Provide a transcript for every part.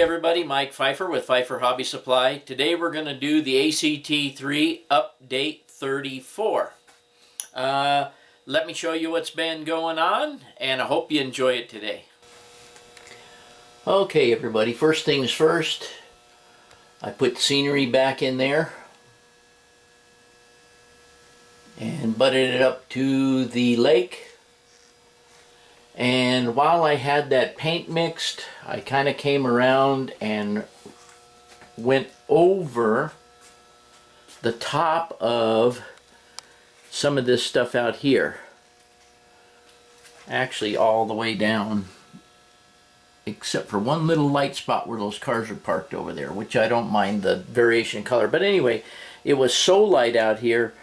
everybody, Mike Pfeiffer with Pfeiffer Hobby Supply. Today we're going to do the ACT3 Update 34. Let me show you what's been going on, and I hope you enjoy it today. Okay everybody, first things first, I put scenery back in there and butted it up to the lake. And while I had that paint mixed, I kind of came around and went over the top of some of this stuff out here. Actually all the way down, except for one little light spot where those cars are parked over there, which I don't mind the variation in color. But anyway, it was so light out here.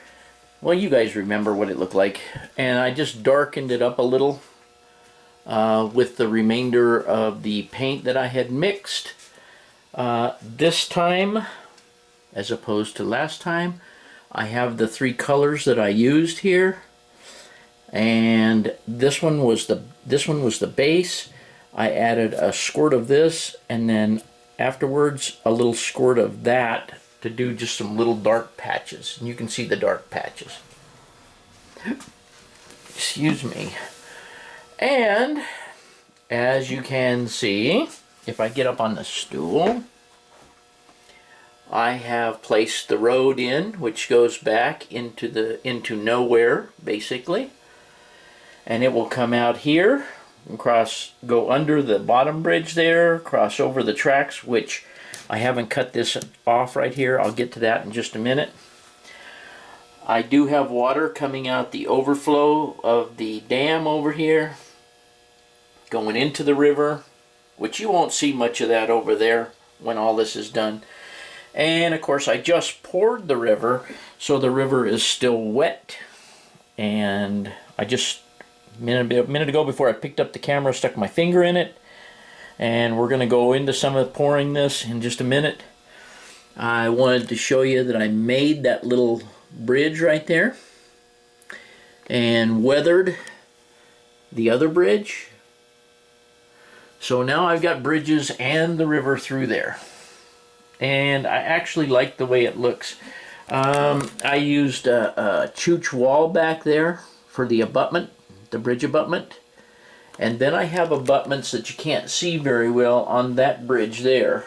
Well, you guys remember what it looked like. And I just darkened it up a little with the remainder of the paint that I had mixed. This time, as opposed to last time, I have the three colors that I used here, and this one was the base. I added a squirt of this, and then afterwards a little squirt of that to do just some little dark patches, and you can see the dark patches. Excuse me. And as you can see, if I get up on the stool, I have placed the road in, which goes back into nowhere basically, and it will come out here and go under the bottom bridge there, cross over the tracks, which I haven't cut this off right here. I'll get to that in just a minute. I do have water coming out the overflow of the dam over here, going into the river, which you won't see much of that over there when all this is done. And of course I just poured the river, so the river is still wet. And I just, a minute ago before I picked up the camera, stuck my finger in it. And we're going to go into some of pouring this in just a minute. I wanted to show you that I made that little bridge right there and weathered the other bridge. So now I've got bridges and the river through there. And I actually like the way it looks. I used a chooch wall back there for the abutment, the bridge abutment. And then I have abutments that you can't see very well on that bridge there.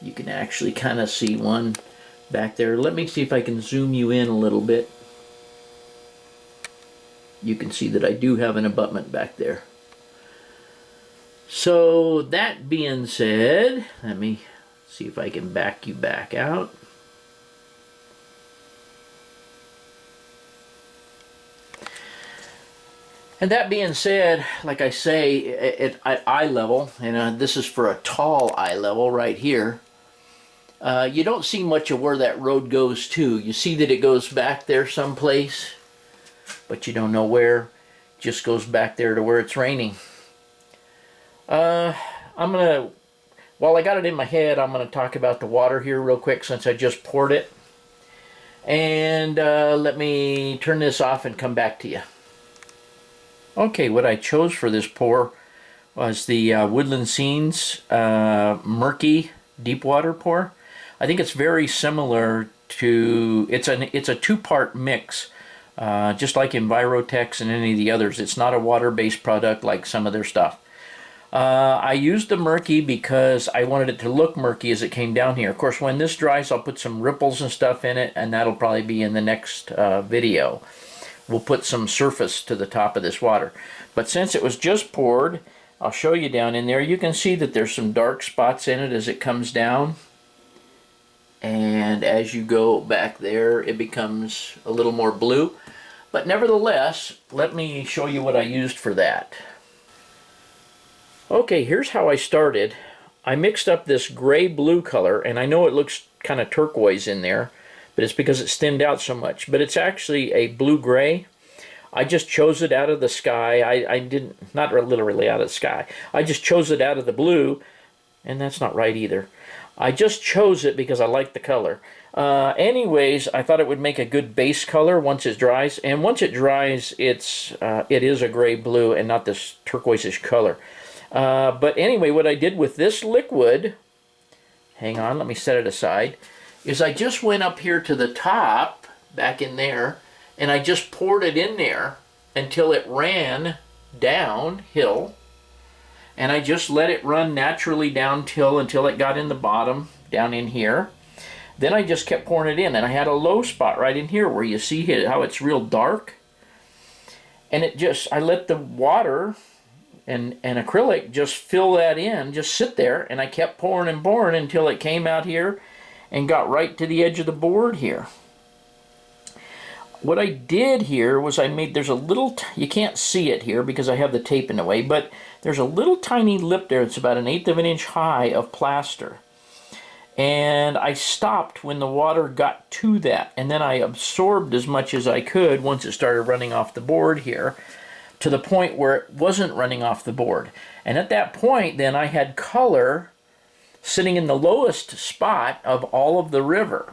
You can actually kind of see one back there. Let me see if I can zoom you in a little bit. You can see that I do have an abutment back there. So that being said, let me see if I can back you back out. And that being said, like I say, at eye level, and this is for a tall eye level right here, you don't see much of where that road goes to. You see that it goes back there someplace, but you don't know where. It just goes back there to where it's raining. While I got it in my head, I'm going to talk about the water here real quick since I just poured it. And let me turn this off and come back to you. Okay, what I chose for this pour was the Woodland Scenes Murky Deep Water pour. I think it's very similar to, it's a two-part mix, just like Envirotex and any of the others. It's not a water-based product like some of their stuff. I used the murky because I wanted it to look murky as it came down here. Of course, when this dries, I'll put some ripples and stuff in it, and that'll probably be in the next video. We'll put some surface to the top of this water. But since it was just poured, I'll show you down in there. You can see that there's some dark spots in it as it comes down. And as you go back there, it becomes a little more blue. But nevertheless, let me show you what I used for that. Okay, here's how I started. I mixed up this gray-blue color, and I know it looks kind of turquoise in there, but it's because it's thinned out so much. But it's actually a blue-gray. I just chose it out of the sky. I didn't, not literally out of the sky. I just chose it out of the blue, and that's not right either. I just chose it because I like the color. Anyways, I thought it would make a good base color once it dries. And once it dries, it is a gray-blue and not this turquoise-ish color. But anyway, what I did with this liquid, hang on, let me set it aside, is I just went up here to the top, back in there, and I just poured it in there until it ran downhill. And I just let it run naturally downhill until it got in the bottom, down in here. Then I just kept pouring it in, and I had a low spot right in here where you see how it's real dark. And I let the water and acrylic just fill that in, just sit there, and I kept pouring and pouring until it came out here and got right to the edge of the board here. What I did here was there's a little, you can't see it here because I have the tape in the way, but there's a little tiny lip there. It's about 1/8 of an inch high of plaster. And I stopped when the water got to that, and then I absorbed as much as I could once it started running off the board here, to the point where it wasn't running off the board. And at that point, then I had color sitting in the lowest spot of all of the river.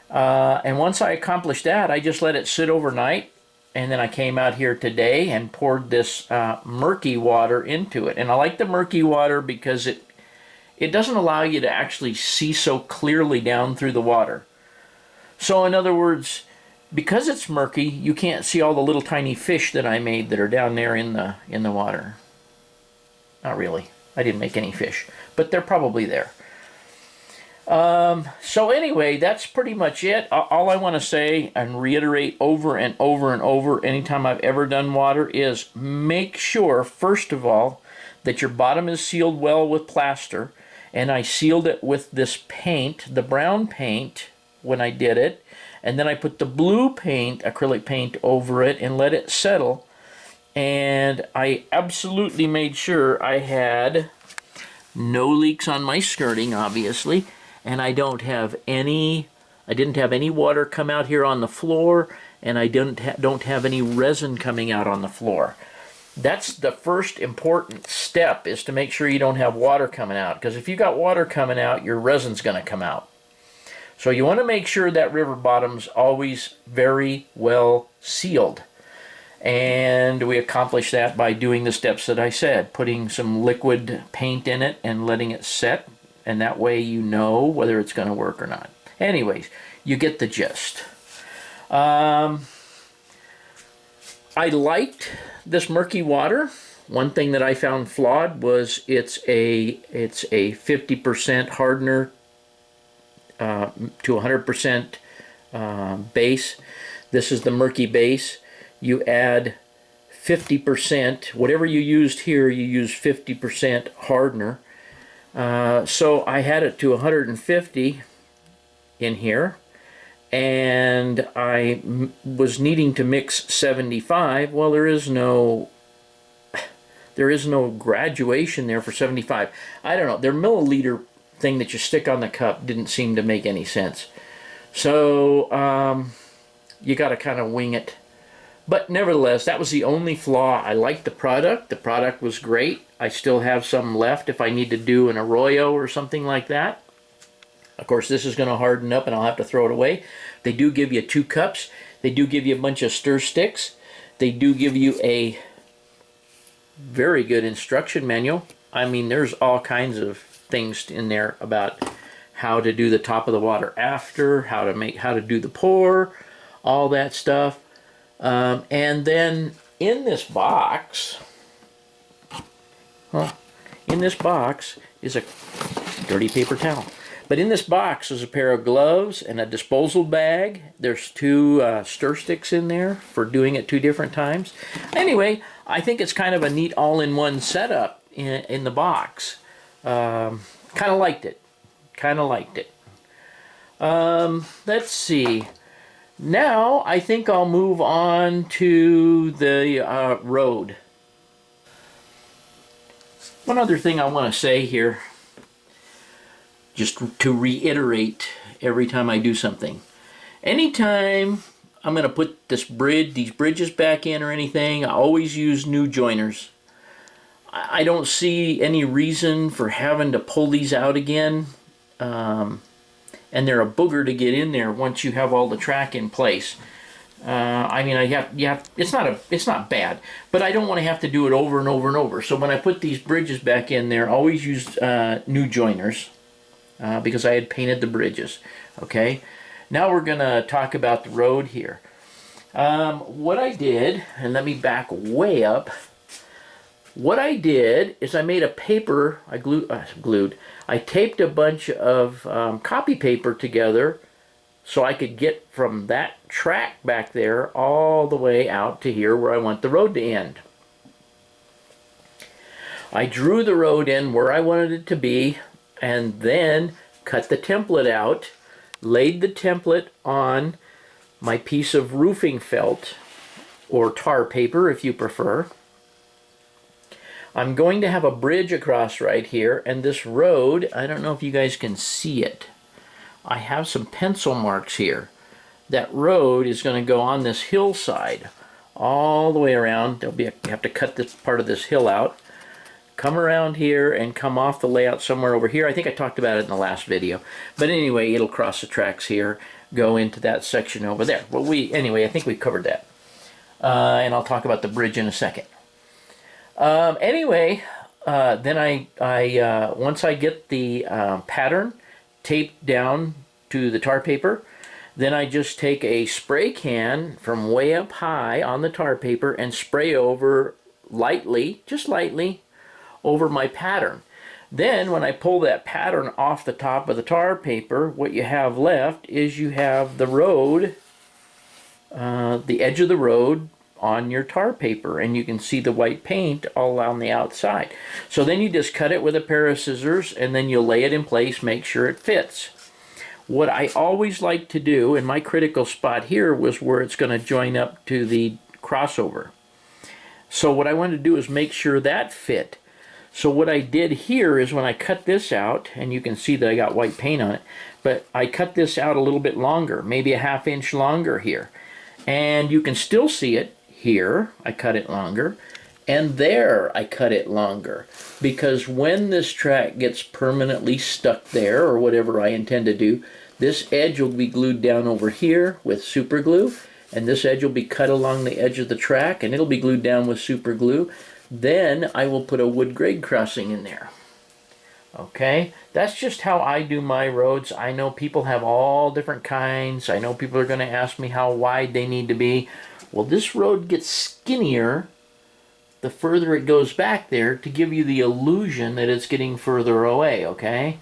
And once I accomplished that, I just let it sit overnight, and then I came out here today and poured this murky water into it. And I like the murky water because it doesn't allow you to actually see so clearly down through the water. So in other words, because it's murky, you can't see all the little tiny fish that I made that are down there in the water. Not really. I didn't make any fish, but they're probably there. So anyway, that's pretty much it. All I want to say and reiterate over and over and over anytime I've ever done water is make sure, first of all, that your bottom is sealed well with plaster. And I sealed it with this paint, the brown paint, when I did it. And then I put the blue paint, acrylic paint, over it and let it settle. And I absolutely made sure I had no leaks on my skirting, obviously. And I didn't have any water come out here on the floor, and I don't have any resin coming out on the floor. That's the first important step, is to make sure you don't have water coming out, because if you got water coming out, your resin's going to come out. So you want to make sure that river bottom's always very well sealed. And we accomplish that by doing the steps that I said, putting some liquid paint in it and letting it set, and that way you know whether it's going to work or not. Anyways, you get the gist. I liked this murky water. One thing that I found flawed was it's a 50% hardener to 100% base. This is the murky base. You add 50%, whatever you used here, you use 50% hardener. So I had it to 150 in here, and I was needing to mix 75. Well, there is no graduation there for 75. I don't know. Their milliliter thing that you stick on the cup didn't seem to make any sense. So you got to kind of wing it. But nevertheless, that was the only flaw. I liked the product. The product was great. I still have some left if I need to do an arroyo or something like that. Of course, this is going to harden up and I'll have to throw it away. They do give you 2 cups. They do give you a bunch of stir sticks. They do give you a very good instruction manual. I mean, there's all kinds of things in there about how to do the top of the water after, how to do the pour, all that stuff. And then in this box, is a dirty paper towel. But in this box is a pair of gloves and a disposal bag. There's 2 stir sticks in there for doing it 2 different times. Anyway, I think it's kind of a neat all-in-one setup in the box. Kind of liked it. Let's see. Now I think I'll move on to the road. One other thing I want to say here, just to reiterate every time I do something. Anytime I'm going to put these bridges back in or anything, I always use new joiners. I don't see any reason for having to pull these out again. And they're a booger to get in there once you have all the track in place. I mean, it's not bad, but I don't want to have to do it over and over and over. So when I put these bridges back in there, I always used new joiners because I had painted the bridges. Okay, now we're gonna talk about the road here. What I did, and let me back way up. What I did is I made a paper. I taped a bunch of copy paper together, so I could get from that track back there all the way out to here where I want the road to end. I drew the road in where I wanted it to be, and then cut the template out, laid the template on my piece of roofing felt, or tar paper if you prefer. I'm going to have a bridge across right here, and this road, I don't know if you guys can see it. I have some pencil marks here. That road is going to go on this hillside all the way around. You have to cut this part of this hill out, come around here and come off the layout somewhere over here. I think I talked about it in the last video. But anyway, it'll cross the tracks here, go into that section over there. Well, anyway, I think we covered that. And I'll talk about the bridge in a second. Anyway, then once I get the pattern taped down to the tar paper, then I just take a spray can from way up high on the tar paper and spray over lightly, just lightly, over my pattern. Then when I pull that pattern off the top of the tar paper, what you have left is you have the road, the edge of the road on your tar paper, and you can see the white paint all on the outside. So then you just cut it with a pair of scissors, and then you lay it in place, make sure it fits. What I always like to do, and my critical spot here was where it's going to join up to the crossover. So what I wanted to do is make sure that fit. So what I did here is when I cut this out, and you can see that I got white paint on it, but I cut this out a little bit longer, maybe a ½ inch longer here. And you can still see it. Here, I cut it longer, and there I cut it longer, because when this track gets permanently stuck there, or whatever I intend to do, this edge will be glued down over here with super glue, and this edge will be cut along the edge of the track, and it'll be glued down with super glue. Then I will put a wood grade crossing in there. Okay, that's just how I do my roads. I know people have all different kinds. I know people are going to ask me how wide they need to be. Well, this road gets skinnier the further it goes back there to give you the illusion that it's getting further away, okay?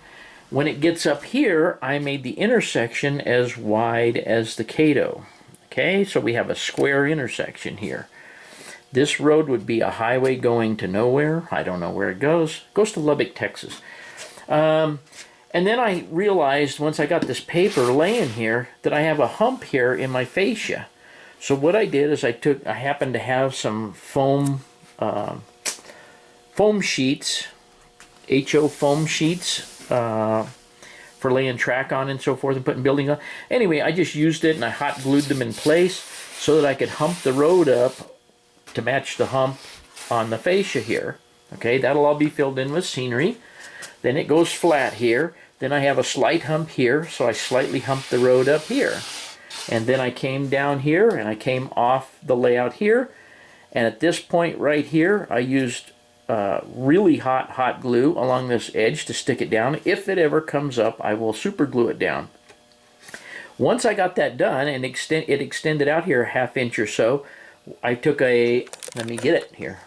When it gets up here, I made the intersection as wide as the Cato. Okay, so we have a square intersection here. This road would be a highway going to nowhere. I don't know where it goes. It goes to Lubbock, Texas. And then I realized once I got this paper laying here that I have a hump here in my fascia. So what I did is I happened to have some foam sheets, HO foam sheets for laying track on and so forth and putting buildings on. Anyway, I just used it and I hot glued them in place so that I could hump the road up to match the hump on the fascia here. Okay, that'll all be filled in with scenery. Then it goes flat here. Then I have a slight hump here, so I slightly hump the road up here. And then I came down here and I came off the layout here. And at this point right here, I used really hot glue along this edge to stick it down. If it ever comes up, I will super glue it down. Once I got that done and it extended out here a ½ inch or so, I took let me get it here.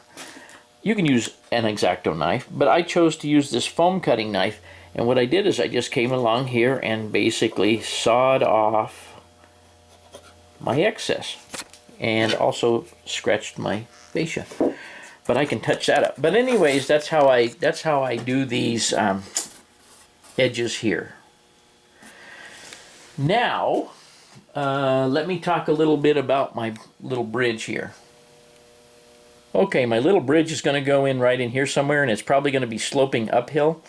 You can use an X-Acto knife, but I chose to use this foam cutting knife. And what I did is I just came along here and basically sawed off my excess and also scratched my fascia, but I can touch that up. But anyways, that's how I do these edges here. Now let me talk a little bit about my little bridge here. Okay, my little bridge is going to go in right in here somewhere, and it's probably going to be sloping uphill,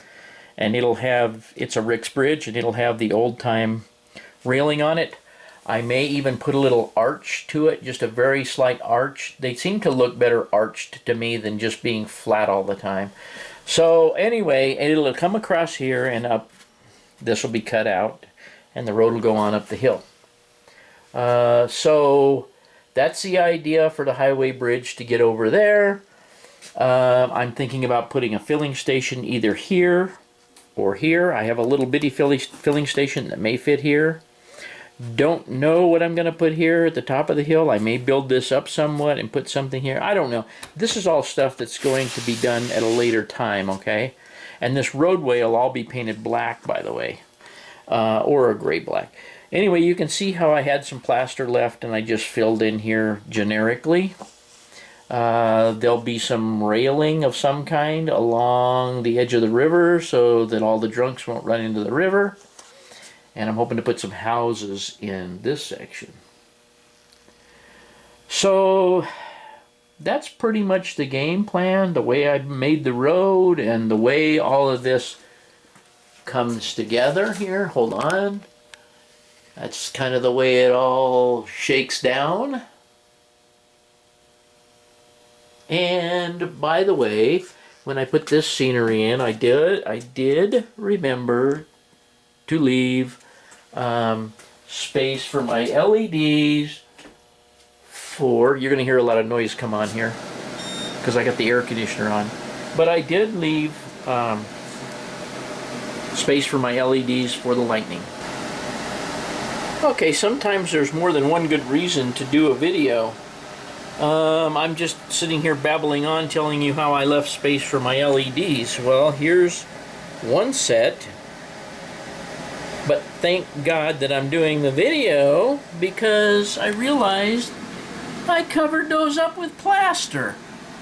and it's a Rick's bridge, and it'll have the old time railing on it. I may even put a little arch to it, just a very slight arch. They seem to look better arched to me than just being flat all the time. So anyway, it'll come across here and up. This will be cut out, and the road will go on up the hill. So that's the idea for the highway bridge to get over there. I'm thinking about putting a filling station either here or here. I have a little bitty filling station that may fit here. Don't know what I'm going to put here at the top of the hill. I may build this up somewhat and put something here. I don't know. This is all stuff that's going to be done at a later time, okay? And this roadway will all be painted black, by the way, or a gray black. Anyway, you can see how I had some plaster left and I just filled in here generically. There'll be some railing of some kind along the edge of the river so that all the drunks won't run into the river. And I'm hoping to put some houses in this section. So that's pretty much the game plan, the way I made the road and the way all of this comes together here. Hold on. That's kind of the way it all shakes down. And by the way, when I put this scenery in, I did remember to leave space for my LEDs for, you're going to hear a lot of noise come on here because I got the air conditioner on, but I did leave space for my LEDs for the lightning. Okay, sometimes there's more than one good reason to do a video. I'm just sitting here babbling on telling you how I left space for my LEDs. Well, here's one set. But thank God that I'm doing the video because I realized I covered those up with plaster.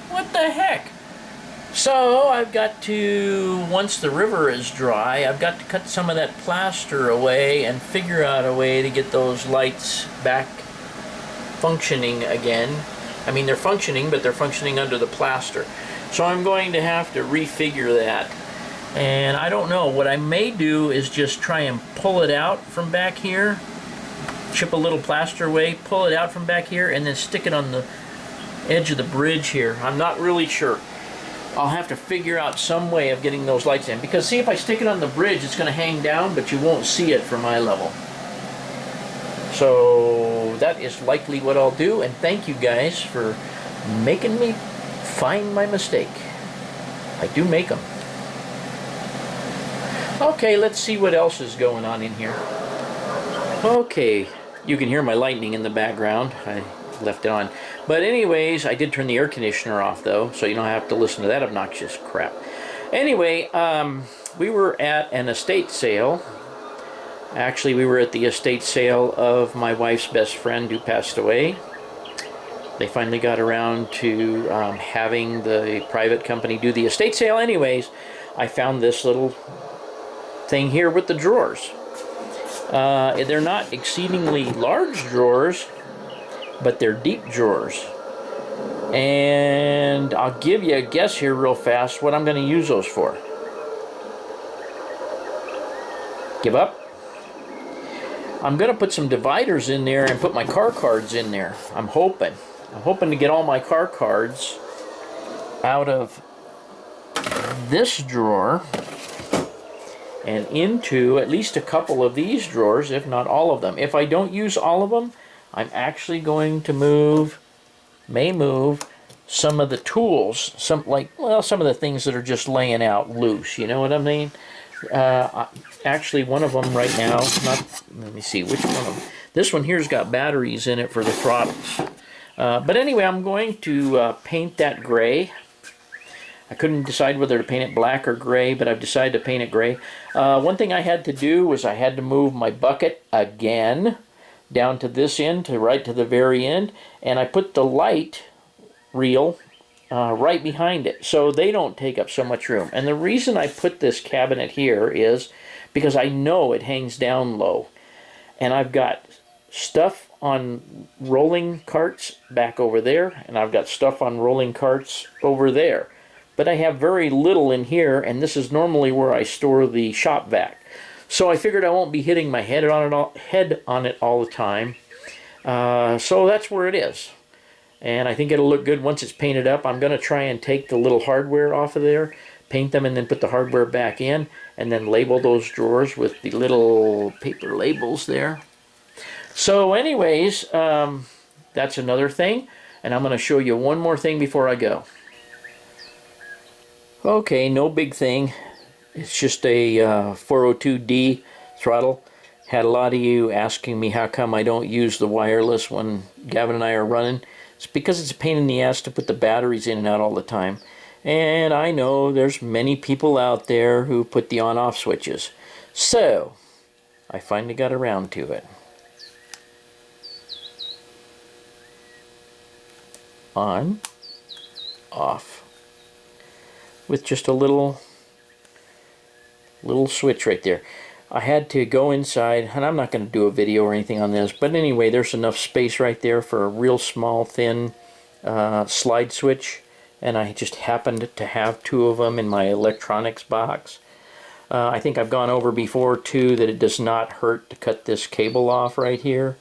What the heck? So I've got to, once the river is dry, I've got to cut some of that plaster away and figure out a way to get those lights back functioning again. I mean, they're functioning, but they're functioning under the plaster. So I'm going to have to refigure that. And I don't know, what I may do is just try and pull it out from back here, chip a little plaster away, pull it out from back here, and then stick it on the edge of the bridge here. I'm not really sure. I'll have to figure out some way of getting those lights in. Because see, if I stick it on the bridge, it's going to hang down, but you won't see it from eye level. So that is likely what I'll do, and thank you guys for making me find my mistake. I do make them. Okay, let's see what else is going on in here. Okay, you can hear my lightning in the background. I left it on. But anyways, I did turn the air conditioner off though, so you don't have to listen to that obnoxious crap. Anyway, we were at an estate sale. Actually, we were at the estate sale of my wife's best friend who passed away. They finally got around to having the private company do the estate sale. Anyways, I found this little thing here with the drawers. They're not exceedingly large drawers, but they're deep drawers. And I'll give you a guess here real fast what I'm going to use those for. Give up? I'm going to put some dividers in there and put my car cards in there. I'm hoping to get all my car cards out of this drawer and into at least a couple of these drawers, if not all of them. If I don't use all of them, I'm actually going to may move some of the tools, some of the things that are just laying out loose, you know what I mean? Actually, one of them right now, let me see, which one of them? This one here's got batteries in it for the throttles. But anyway, I'm going to paint that gray. I couldn't decide whether to paint it black or gray, but I've decided to paint it gray. One thing I had to do was I had to move my bucket again down to this end, right to the very end, and I put the light reel right behind it so they don't take up so much room. And the reason I put this cabinet here is because I know it hangs down low. And I've got stuff on rolling carts back over there, and I've got stuff on rolling carts over there. But I have very little in here, and this is normally where I store the shop vac. So I figured I won't be hitting my head on it all the time. So that's where it is. And I think it'll look good once it's painted up. I'm going to try and take the little hardware off of there, paint them, and then put the hardware back in, and then label those drawers with the little paper labels there. So anyways, that's another thing. And I'm going to show you one more thing before I go. Okay, no big thing. It's just a 402D throttle. Had a lot of you asking me how come I don't use the wireless when Gavin and I are running. It's because it's a pain in the ass to put the batteries in and out all the time. And I know there's many people out there who put the on-off switches. So, I finally got around to it. On, off. With just a little switch right there. I had to go inside, and I'm not going to do a video or anything on this, but anyway, there's enough space right there for a real small, thin slide switch, and I just happened to have two of them in my electronics box. I think I've gone over before, too, that it does not hurt to cut this cable off right here,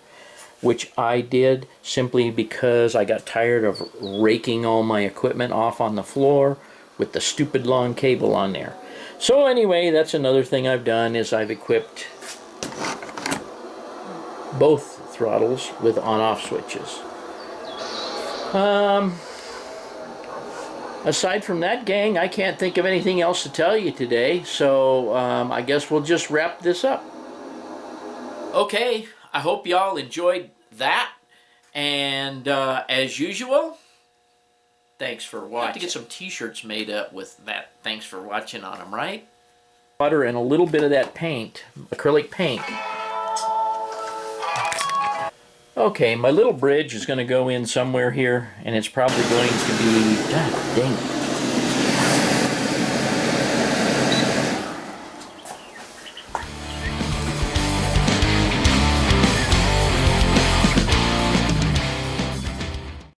which I did simply because I got tired of raking all my equipment off on the floor with the stupid long cable on there. So anyway, that's another thing I've done, is I've equipped both throttles with on-off switches. Aside from that, gang, I can't think of anything else to tell you today, so I guess we'll just wrap this up. Okay, I hope y'all enjoyed that, and as usual, thanks for watching. I have to get some t-shirts made up with that thanks for watching on them, right? Water and a little bit of that paint, acrylic paint. Okay, my little bridge is going to go in somewhere here, and it's probably going to be, God dang it.